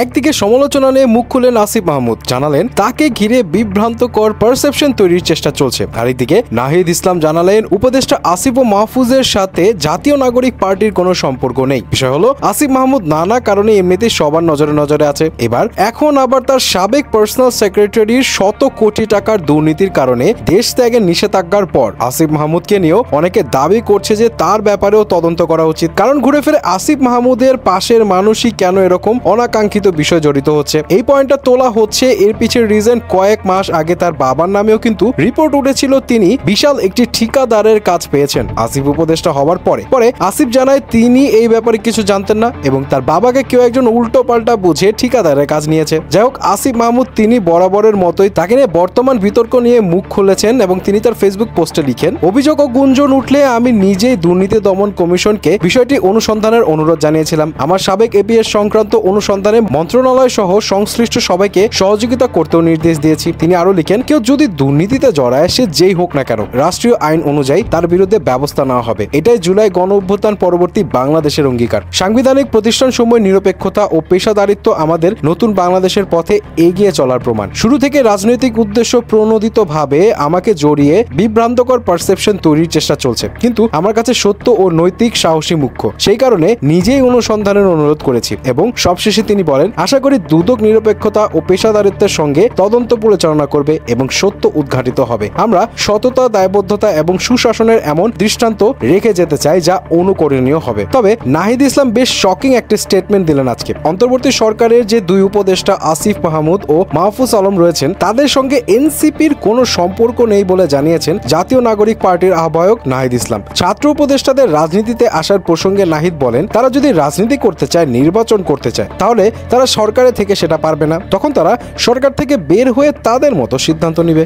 একদিকে সমালোচনা নিয়ে মুখ খুলেন আসিফ মাহমুদ, জানালেন তাকে ঘিরে বিভ্রান্তকর পারসেপশন তৈরির চেষ্টা চলছে। আরেকদিকে নাহিদ ইসলাম জানালেন উপদেষ্টা আসিফ ও মাহফুজের সাথে জাতীয় নাগরিক পার্টির কোনো সম্পর্ক নেই। বিষয় হলো আসিফ মাহমুদ নানা কারণে এমনিতেই সবার নজরে আছে। এখন আবার তার সাবেক পার্সোনাল সেক্রেটারির শত কোটি টাকার দুর্নীতির কারণে দেশ ত্যাগের নিষেধাজ্ঞার পর আসিফ মাহমুদকে নিয়েও অনেকে দাবি করছে যে তার ব্যাপারেও তদন্ত করা উচিত। কারণ ঘুরে ফিরে আসিফ মাহমুদের পাশের মানুষই কেন এরকম অনাকাঙ্ক্ষিত বিষয় জড়িত হচ্ছে, এই পয়েন্টটা তোলা হচ্ছে। এর পিছের রিজন কয়েক মাস আগে তার বাবার নামেও কিন্তু রিপোর্ট উঠেছিল তিনি বিশাল একটি ঠিকাদারের কাজ পেয়েছেন আসিফ উপদেষ্টা হওয়ার পরে আসিফ জানায় তিনি এই ব্যাপারে কিছু জানতেন না এবং তার বাবাকে কেউ একজন উল্টো পাল্টা বুঝে ঠিকাদারের কাজ নিয়েছে। যাই হোক, আসিফ মাহমুদ তিনি বরাবরের মতোই তাকে নিয়ে বর্তমান বিতর্ক নিয়ে মুখ খুলেছেন এবং তিনি তার ফেসবুক পোস্টে লিখেন, অভিযোগ ও গুঞ্জন উঠলে আমি নিজেই দুর্নীতি দমন কমিশনকে বিষয়টি অনুসন্ধানের অনুরোধ জানিয়েছিলাম। আমার সাবেক এপিএস সংক্রান্ত অনুসন্ধানে মন্ত্রণালয় সহ সংশ্লিষ্ট সবাইকে সহযোগিতা করতেও নির্দেশ দিয়েছি। তিনি আরো লিখেন, কেউ যদি দুর্নীতিতে জড়ায় সে যেই হোক না কেন রাষ্ট্রীয় আইন অনুযায়ী তার বিরুদ্ধে ব্যবস্থা নেওয়া হবে। এটাই জুলাই গণ অভ্যুত্থান পরবর্তী বাংলাদেশের অঙ্গীকার। সাংবিধানিক প্রতিষ্ঠান সমূহের নিরপেক্ষতা ও পেশাদারিত্ব আমাদের নতুন বাংলাদেশের পথে এগিয়ে চলার প্রমাণ। শুরু থেকে রাজনৈতিক উদ্দেশ্য প্রণোদিত ভাবে আমাকে জড়িয়ে বিভ্রান্তকর পারসেপশন তৈরির চেষ্টা চলছে, কিন্তু আমার কাছে সত্য ও নৈতিক সাহসী মুখ্য। সেই কারণে নিজেই অনুসন্ধানের অনুরোধ করেছি এবং সবশেষে তিনি বলেন, আশা করি দুদক নিরপেক্ষতা ও পেশাদারিত্বের সঙ্গে তদন্ত পরিচালনা করবে এবং সত্য উদ্ঘাটিত হবে। আমরা সততা, দায়বদ্ধতা এবং সুশাসনের এমন দৃষ্টান্ত রেখে যেতে চাই যা অনুকরণীয় হবে। তবে নাহিদ ইসলাম বেশ শকিং একটা স্টেটমেন্ট দিলেন আজকে। অন্তর্বর্তী সরকারের যে দুই উপদেষ্টা আসিফ মাহমুদ ও মাহফুজ আলম রয়েছেন তাদের সঙ্গে এনসিপির কোনো সম্পর্ক নেই বলে জানিয়েছেন জাতীয় নাগরিক পার্টির আহ্বায়ক নাহিদ ইসলাম। ছাত্র উপদেষ্টাদের রাজনীতিতে আসার প্রসঙ্গে নাহিদ বলেন, তারা যদি রাজনীতি করতে চায়, নির্বাচন করতে চায়, তাহলে তারা সরকারে থেকে সেটা পারবে না। তখন তারা সরকার থেকে বের হয়ে তাদের মতো সিদ্ধান্ত নিবে।